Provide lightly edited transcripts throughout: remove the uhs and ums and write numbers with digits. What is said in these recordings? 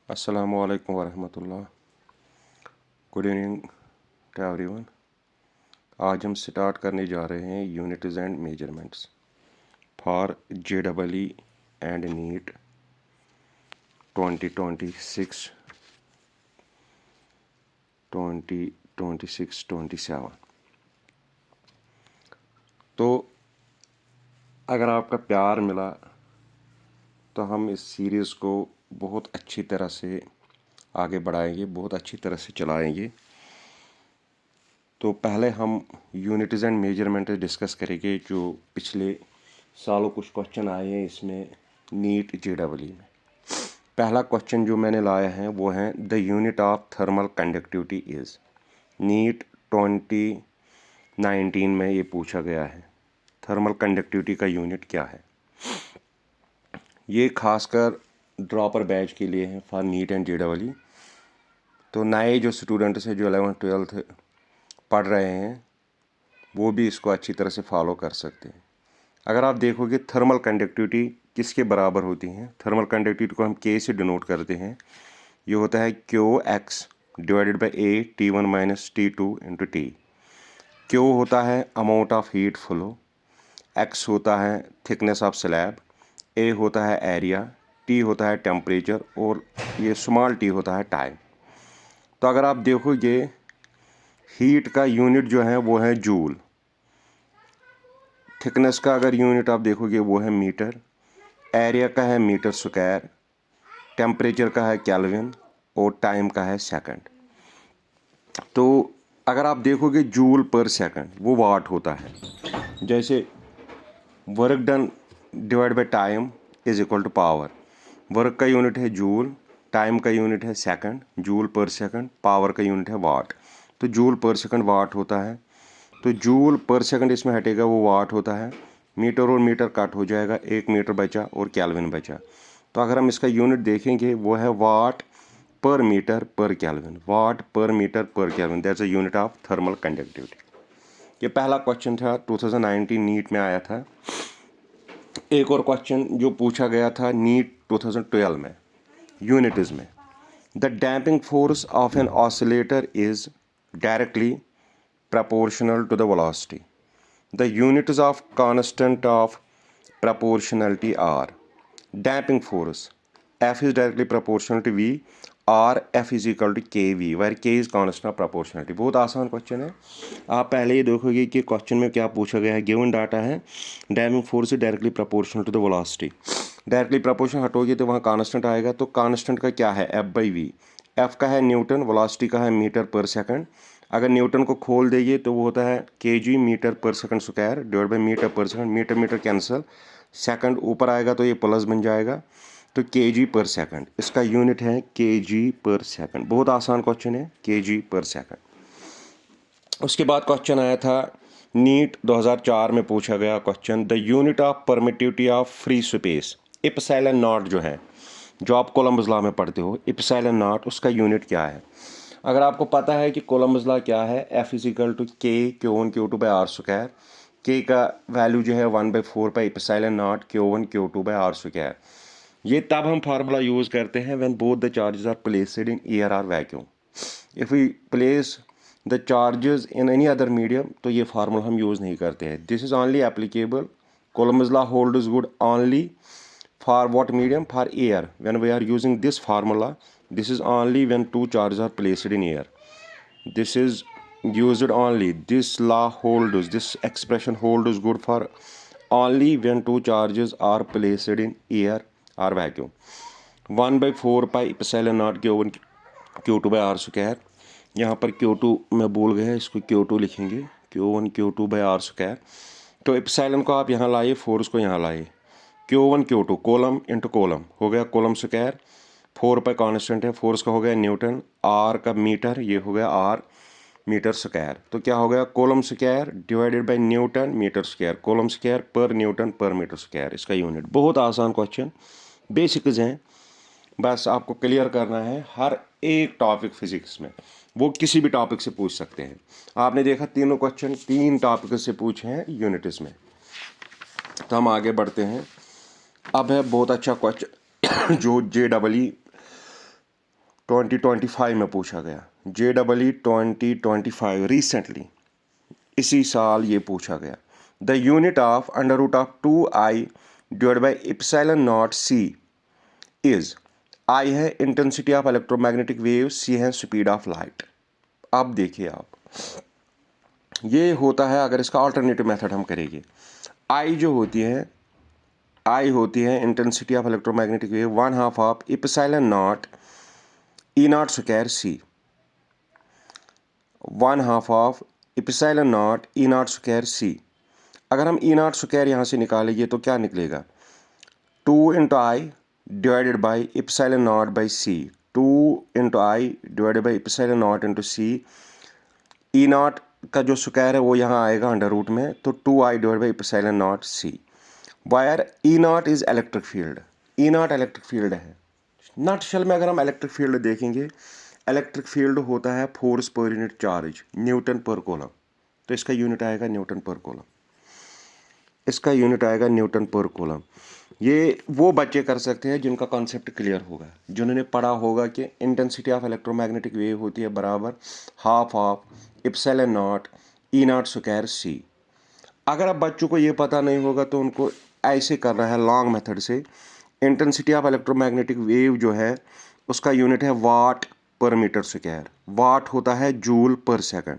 अस्सलामु अलैकुम वरहमतुल्लाह। Good evening to everyone. आज हम स्टार्ट करने जा रहे हैं units and measurements for JEE and NEET 2026 2027। तो अगर आपका प्यार मिला तो हम इस सीरीज़ को बहुत अच्छी तरह से आगे बढ़ाएंगे, बहुत अच्छी तरह से चलाएंगे। तो पहले हम यूनिट्स एंड मेजरमेंट डिस्कस करेंगे। जो पिछले सालों कुछ क्वेश्चन आए हैं इसमें नीट JEE में। पहला क्वेश्चन जो मैंने लाया है वो है the unit of thermal conductivity is. NEET 2019 में ये पूछा गया है, थर्मल कंडक्टिविटी का यूनिट क्या है। ये खासकर ड्रॉपर बैच के लिए है फॉर नीट एंड JEE। तो नए जो स्टूडेंट्स हैं जो 11th-12th पढ़ रहे हैं वो भी इसको अच्छी तरह से फॉलो कर सकते हैं। अगर आप देखोगे थर्मल कंडक्टिविटी किसके बराबर होती है, थर्मल कंडक्टिविटी को हम K से डिनोट करते हैं। ये होता है QX divided by A T1 minus T2 into T। Q होता है amount of heat flow, X होता है थिकनेस ऑफ स्लैब, A होता है एरिया, T होता है टेम्परेचर और ये स्मॉल t होता है टाइम। तो अगर आप देखोगे हीट का यूनिट जो है वो है जूल, थिकनेस का अगर यूनिट आप देखोगे वो है मीटर, एरिया का है मीटर स्क्वायर, टेम्परेचर का है केल्विन और टाइम का है सेकंड। तो अगर आप देखोगे जूल पर सेकंड वो वाट होता है। जैसे work done divide by time is equal to power. Work का यूनिट है जूल, टाइम का यूनिट है second, joule per second, power का यूनिट है वाट। तो जूल पर सेकंड वाट होता है। तो जूल पर सेकंड इसमें हटेगा वो वाट होता है। मीटर और मीटर कट हो जाएगा, 1 मीटर बचा और केल्विन बचा। तो अगर हम इसका यूनिट देखेंगे वो है वाट per metre per kelvin, watt per metre per kelvin, that's a unit of thermal conductivity. ये पहला क्वेश्चन था, 2019 नीट में आया था। एक और क्वेश्चन जो पूछा गया था नीट 2012 में यूनिट्स में, the damping force of an oscillator is directly proportional to the velocity. The units of constant of proportionality are damping force F is directly proportional to V or F is equal to KV where K is constant of proportionality। बहुत आसान question है। आप पहले ही देखोगे कि question में क्या पूछा गया है। गिवन डाटा है damping force is directly proportional to the velocity. Directly proportional हटोगे तो वहाँ कांस्टेंट आएगा। तो कांस्टेंट का क्या है F/V। F का है न्यूटन, वेलोसिटी का है मीटर पर सेकंड। अगर न्यूटन को खोल देंगे तो वो होता है kg मीटर पर second square divide by metre पर second. Metre metre cancel, second ऊपर आएगा तो ये प्लस बन जाएगा। तो kg पर सेकंड इसका यूनिट है kg पर सेकंड। बहुत आसान क्वेश्चन है, kg पर सेकंड। उसके बाद क्वेश्चन आया था नीट 2004 में पूछा गया question, the unit of permittivity of free space epsilon not जो है, जो आप कोलम्बस लॉ में पढ़ते हो, इप्सिलॉन नॉट उसका यूनिट क्या है। अगर आपको पता है कि कोलम्बस लॉ क्या है, F is equal to K Q1 Q2 by R square. K का वैल्यू जो है 1/4 pi epsilon naught Q1 Q2 by R square. ये तब हम फार्मूला यूज़ करते हैं when both the charges are placed in air और vacuum. If we place the charges in any other medium तो ये फार्मूला हम यूज़ नहीं करते हैं। This is only applicable, Coulomb's law hold is good only for what medium, for air. When we are using this formula, this is only when two charges are placed in air. This is used only, this law holds, this expression holds good for only when two charges are placed in air or vacuum. 1/4 pi epsilon naught Q1 Q2 by r square. यहाँ पर Q2 मैं भूल गया, इसको Q2 लिखेंगे, Q1 Q2 by r square. तो epsilon को आप यहाँ लाइए, फोर्स को यहाँ लाइए, Q1 Q2 kolam into kolam हो गया कोलम स्क्वायर। 4 पे कांस्टेंट है, फोर्स का हो गया न्यूटन, आर का मीटर, ये हो गया आर मीटर स्क्वायर। तो क्या हो गया coulomb square divided by newton metre square, coulomb square per newton per metre square इसका यूनिट। बहुत आसान क्वेश्चन, बेसिक्स हैं, बस आपको क्लियर करना है। हर एक टॉपिक फिजिक्स में वो किसी भी टॉपिक से पूछ सकते हैं। आपने देखा तीनों क्वेश्चन 3 टॉपिक से पूछे हैं यूनिट्स में। तो हम आगे बढ़ते हैं। अब है बहुत अच्छा क्वेश्चन जो JEE 2025 में पूछा गया, JEE 2025 रिसेंटली, इसी साल ये पूछा गया। The unit of under root of 2i divide by epsilon naught c is, I है intensity of electromagnetic wave, C है स्पीड ऑफ लाइट। अब देखिए आप, ये होता है, अगर इसका अल्टरनेटिव मेथड हम करेंगे, I जो होती है, I होती है intensity of electromagnetic wave 1/2 of epsilon not E not square C, 1/2 of epsilon not E not square C। अगर हम E नॉट स्क्वायर यहाँ से निकालेंगे तो क्या निकलेगा, 2 into I divided by epsilon not by C, 2 into I divided by epsilon not into C। E not का जो स्क्वायर है वो यहाँ आएगा अंडर रूट में, तो 2i divide by epsilon naught C। Wire E not is electric field, E not electric field है। Nutshell में अगर हम इलेक्ट्रिक फील्ड देखेंगे, इलेक्ट्रिक फील्ड होता है force per unit charge, Newton पर कूलम। तो इसका यूनिट आएगा न्यूटन पर कूलम, इसका यूनिट आएगा न्यूटन पर कूलम। ये वो बच्चे कर सकते हैं जिनका कॉन्सेप्ट क्लियर होगा, जिन्होंने पढ़ा होगा कि इंटेंसिटी ऑफ इलेक्ट्रोमैग्नेटिक वेव होती है बराबर 1/2 of epsilon not E not square C। अगर अब बच्चों को ये पता नहीं होगा तो उनको ऐसे करना है लॉन्ग मेथड से। इंटेंसिटी ऑफ इलेक्ट्रोमैग्नेटिक वेव जो है उसका यूनिट है वाट पर मीटर स्क्वायर। वाट होता है जूल पर सेकंड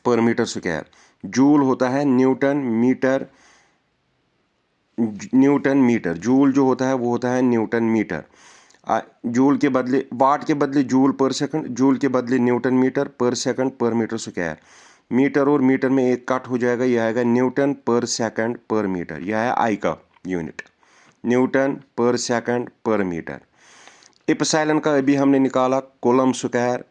पर मीटर स्क्वायर, जूल होता है newton metre, newton metre, joule जो होता है वो होता है न्यूटन मीटर। जूल के बदले, वाट के बदले जूल पर सेकंड, जूल के बदले न्यूटन मीटर, पर सेकंड पर मीटर स्क्वायर। मीटर और मीटर में एक कट हो जाएगा, यह आएगा न्यूटन पर सेकंड पर मीटर, यह है आई का यूनिट, न्यूटन पर सेकंड पर मीटर। इप्सिलॉन का अभी हमने निकाला coulomb square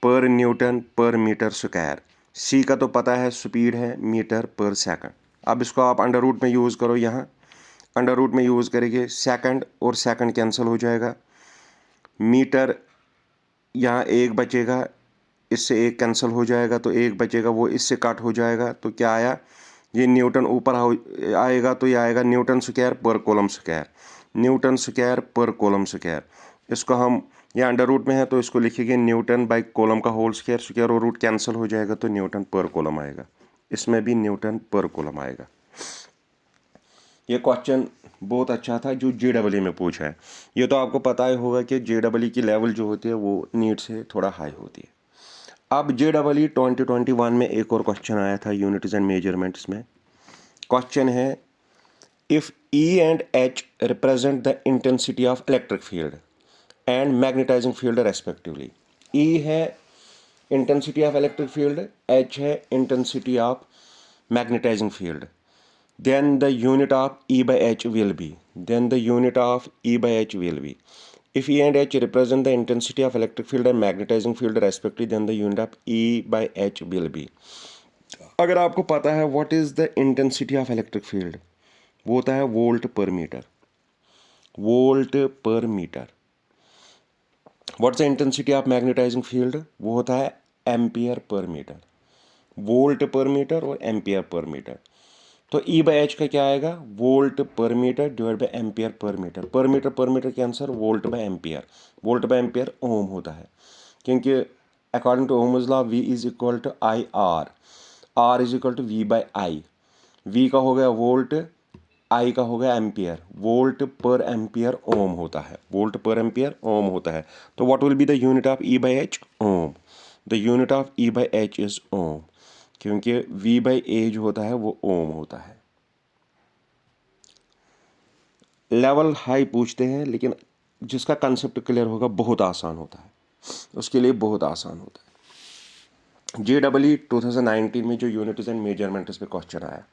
per newton per metre square. C का तो पता है स्पीड है मीटर पर सेकंड। अब इसको आप अंडर रूट में यूज़ करो, यहाँ अंडर रूट में यूज़ करेंगे, सेकंड और सेकंड कैंसिल हो जाएगा, मीटर यहाँ एक बचेगा, इससे एक कैंसिल हो जाएगा तो एक बचेगा, वो इससे कट हो जाएगा, तो क्या आया, ये न्यूटन ऊपर आएगा तो ये आएगा न्यूटन स्क्वायर पर कूलम स्क्वायर, न्यूटन स्क्वायर पर कूलम स्क्वायर। इसको हम, ये अंडर रूट में है तो इसको लिखेंगे न्यूटन बाई कूलम का होल स्क्वायर, स्क्वायर और रूट कैंसिल हो जाएगा तो न्यूटन पर कूलम आएगा, इसमें भी न्यूटन पर कूलम आएगा। ये क्वेश्चन बहुत अच्छा था जो JEE में पूछा है। ये तो आपको पता ही होगा कि JEE की लेवल जो होती है वो नीट से थोड़ा हाई होती है। अब JEE 2021 में एक और क्वेश्चन आया था यूनिट्स एंड मेजरमेंट्स में। क्वेश्चन है, इफ़ E एंड H represent the intensity of electric field and magnetising field respectively. E है intensity of electric field, H है intensity of magnetising field, then the unit of E by H will be, then the unit of E by H will be, if E and H represent the intensity of electric field and magnetizing field respectively, then the unit of E by H will be। अगर आपको पता है what is the intensity of electric field, वो होता है volt पर metre, volt पर metre. What's the intensity of magnetising field, वो होता है एम्पियर पर मीटर, वोल्ट पर मीटर और एम्पियर पर मीटर। तो E बाई H का क्या आएगा, वोल्ट पर मीटर डिवाइड बाई एम्पियर पर मीटर, पर मीटर के answer volt by ampere, volt by ampere ohm होता है, क्योंकि according to Ohm's law V is equal to I R is equal to V by I. V का हो गया volt, I का हो गया एम्पियर, वोल्ट पर एम्पियर ओम होता है, वोल्ट पर एम्पियर ओम होता है। तो what will be the unit of E by H, ohm. The unit of E by H is ohm, क्योंकि V बाई A जो होता है वो ओम होता है। लेवल हाई पूछते हैं, लेकिन जिसका कंसेप्ट क्लियर होगा बहुत आसान होता है, उसके लिए बहुत आसान होता है। JEE 2019 में जो यूनिट्स एंड मेजरमेंट्स पे क्वेश्चन आया,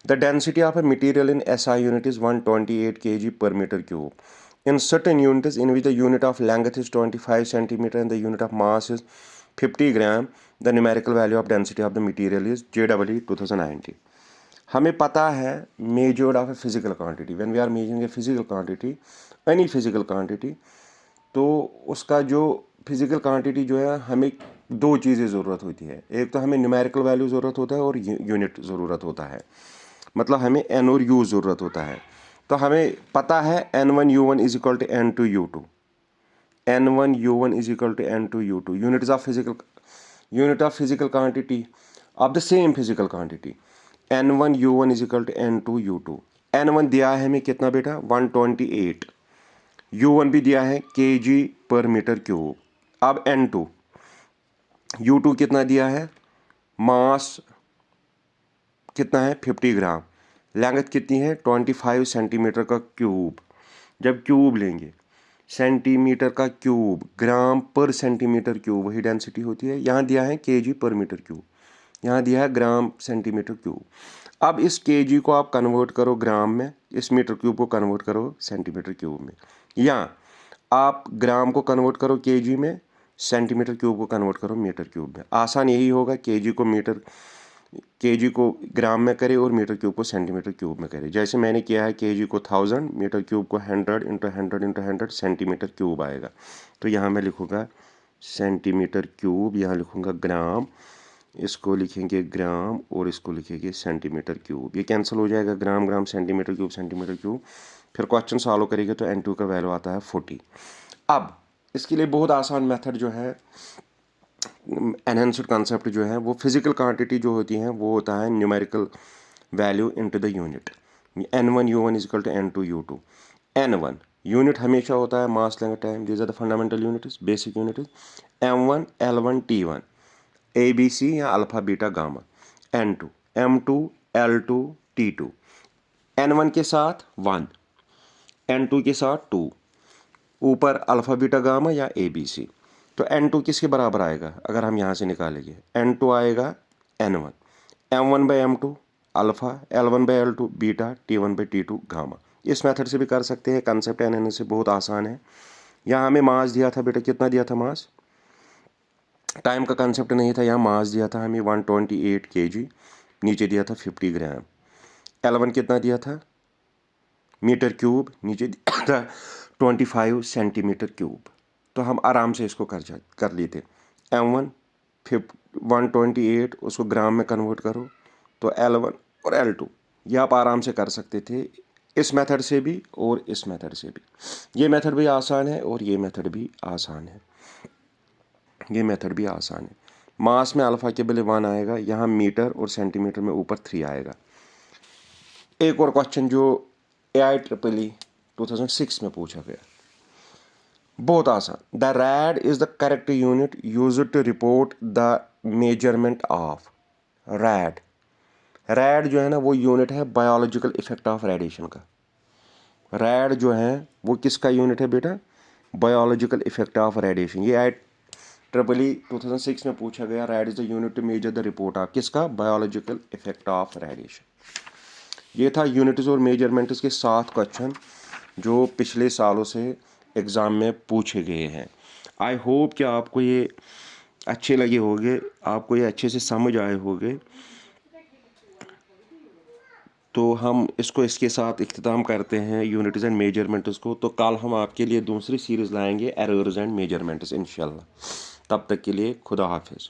the density of a material in SI unit is 128 kg per meter cube. In certain units in which the unit of length is 25 centimeter and the unit of mass is 50 gram, the numerical value of density of the material is JEE 2019। हमें पता है measured of a physical quantity, when we are measuring a physical quantity, any physical quantity, तो उसका जो physical quantity जो है हमें दो चीज़ें ज़रूरत होती है, एक तो हमें न्यूमेरिकल वैल्यू ज़रूरत होता है और यूनिट ज़रूरत होता है, मतलब हमें N और U ज़रूरत होता है। तो हमें पता है N1 U1 is equal to N2 U2, N1 U1 is equal to N2 U2. Unit of physical quantity of the same physical quantity. N1 U1 is equal to N2 U2. N1 दिया है हमें कितना बेटा 128, U1 भी दिया है kg/m³। अब N2 U2 कितना दिया है, मास कितना है 50 ग्राम, लेंथ कितनी है 25 सेंटीमीटर का क्यूब। जब क्यूब लेंगे सेंटीमीटर का क्यूब, ग्राम पर सेंटीमीटर क्यूब वही डेंसिटी होती है। यहाँ दिया है kg/m³, यहाँ दिया है ग्राम सेंटीमीटर क्यूब। अब इस kg को आप कन्वर्ट करो ग्राम में, इस मीटर क्यूब को कन्वर्ट करो सेंटीमीटर क्यूब में, या आप ग्राम को कन्वर्ट करो kg में, सेंटीमीटर क्यूब को कन्वर्ट करो मीटर क्यूब में। आसान यही होगा, kg को ग्राम में करे और मीटर क्यूब को सेंटीमीटर क्यूब में करे। जैसे मैंने किया है, kg को 1000, मीटर क्यूब को 100 × 100 × 100 सेंटीमीटर क्यूब आएगा। तो यहाँ मैं लिखूँगा सेंटीमीटर क्यूब, यहाँ लिखूँगा ग्राम, इसको लिखेंगे ग्राम और इसको लिखेंगे सेंटीमीटर क्यूब। ये कैंसिल हो जाएगा, ग्राम ग्राम सेंटीमीटर क्यूब। फिर क्वेश्चन सॉल्व करेंगे तो N2 का वैल्यू आता है 40। अब इसके लिए बहुत आसान मेथड जो है, एनहेंस्ड कॉन्सेप्ट जो है, वो फिजिकल क्वांटिटी जो होती है वो होता है numerical value into the unit. N1U1 is equal to N2U2। N1 unit हमेशा होता है मास लेंगे time, these are the fundamental units, basic units. M1 L1 T1 ABC या alpha beta gamma. N2 M2 L2 T2। N1 के साथ 1, N2 के साथ 2, ऊपर अल्फा बीटा गामा या ABC। तो N2 किसके बराबर आएगा अगर हम यहाँ से निकालेंगे, N2 आएगा N1, M1/M2 alpha, L1/L2 beta, T1/T2 gamma. इस मेथड से भी कर सकते हैं, कंसेप्ट एनालिसिस से बहुत आसान है। यहाँ हमें मास दिया था बेटा, कितना दिया था मास, टाइम का कंसेप्ट नहीं था, यहाँ मास दिया था हमें 128 kg, नीचे दिया था 50 ग्राम। L1 कितना दिया था मीटर क्यूब, नीचे दिया था 25 सेंटीमीटर क्यूब। तो हम आराम से इसको कर लेते। M1 128, उसको ग्राम में कन्वर्ट करो तो L1 और L2 ये आप आराम से कर सकते थे, इस मेथड से भी और इस मेथड से भी। ये मेथड भी आसान है और ये मेथड भी आसान है, ये मेथड भी आसान है। मास में अल्फा के बदले 1 आएगा, यहाँ मीटर और सेंटीमीटर में ऊपर 3 आएगा। एक और क्वेश्चन जो AIEEE 2006 में पूछा गया, बहुत आसान। The rad is the correct unit used to report the measurement of rad. Rad जो है ना वो यूनिट है बायोलॉजिकल इफेक्ट ऑफ रेडिएशन का। रैड जो है वो किसका यूनिट है बेटा, बायोलॉजिकल इफेक्ट ऑफ रेडिएशन। ये IEEE 2006 में पूछा गया, rad is the unit to measure the report of किसका, बायोलॉजिकल इफेक्ट ऑफ रेडिएशन। ये था यूनिट्स और मेजरमेंट्स के 7 क्वेश्चन जो पिछले सालों से एग्ज़ाम में पूछे गए हैं। आई होप कि आपको ये अच्छे लगे होंगे, आपको ये अच्छे से समझ आए होंगे। तो हम इसके साथ इख्तिताम करते हैं यूनिट्स एंड मेजरमेंट्स को। तो कल हम आपके लिए दूसरी सीरीज़ लाएंगे एरर्स एंड मेजरमेंट्स इंशाल्लाह। तब तक के लिए खुदा हाफिज़।